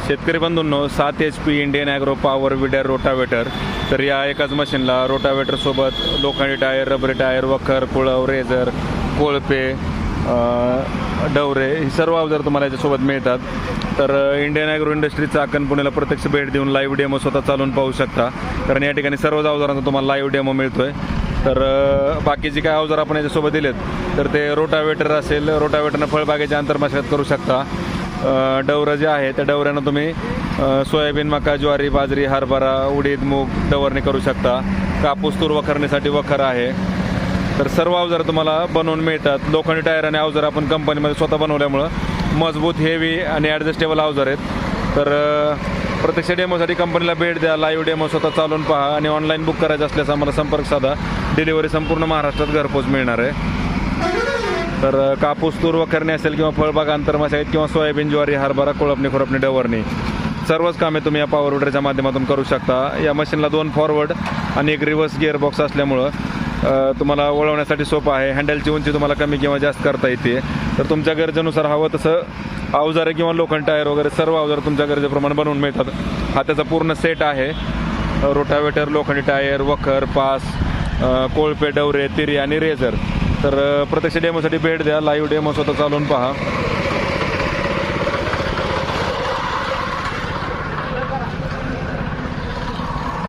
शेतकरी बंधूंनो, 7 HP Indian agro power weeder rotavator. तर या एकाच मशीनला रोटावेटरसोबत लोखंडी टायर, रबरी टायर, वखर, कुळव, रेझर, कोळपे, डवरे ही सर्व अवजार तुम्हाला याच्यासोबत मिळतात. तर इंडियन ॲग्रो इंडस्ट्री चाकण पुण्याला प्रत्यक्ष भेट देऊन लाईव्ह डेमो स्वतः चालवून पाहू शकता. कारण या ठिकाणी सर्वच अवजारांचा तुम्हाला लाईव्ह डेमो मिळतो आहे. तर बाकीचे काय अवजार आपण याच्यासोबत दिलेत तर ते रोटावेटर असेल, रोटावेटरनं फळबागेची आंतरमशागत करू शकता. डवरं जे आहे त्या डवऱ्यानं तुम्ही सोयाबीन, मका, ज्वारी, बाजरी, हरभरा, उडीद, मूग डवरणी करू शकता. कापूस, तूर वखरण्यासाठी वखर आहे. तर सर्व अवजार तुम्हाला बनवून मिळतात. लोखंडी टायर आणि अवजार आपण कंपनीमध्ये स्वतः बनवल्यामुळं मजबूत, हेवी आणि ॲडजस्टेबल अवजार आहेत. तर प्रत्यक्ष डेमोसाठी कंपनीला भेट द्या, लाईव्ह डेमो स्वतः चालून पहा आणि ऑनलाईन बुक करायचं असल्यास आम्हाला संपर्क साधा. डिलिव्हरी संपूर्ण महाराष्ट्रात घरपोच मिळणार आहे. तर कापूस, तूर वखरणी असेल किंवा फळबाग आंतरमशागत किंवा सोयाबीन, ज्वारी, हरभरा, कोळपणी, खुरपणी, डवरणी सर्वच कामे तुम्ही या पॉवर विडरच्या माध्यमातून करू शकता. या मशीनला 2 फॉरवर्ड आणि 1 रिव्हर्स गिअरबॉक्स असल्यामुळं तुम्हाला वळवण्यासाठी सोपं आहे. हँडलची उंची तुम्हाला कमी किंवा जास्त करता येते. तर तुमच्या गरजेनुसार हवं तसं अवजारे किंवा लोखंड टायर वगैरे सर्व अवजार तुमच्या गरजेप्रमाणे बनवून मिळतात. हा त्याचा पूर्ण सेट आहे. रोटावेटर, लोखंडी टायर, वखर, पास, कोळपे, डवरे, तिरी आणि रेझर. तर प्रत्यक्ष डेमोसाठी भेट द्या, लाईव्ह डेमो स्वतः चालवून पहा.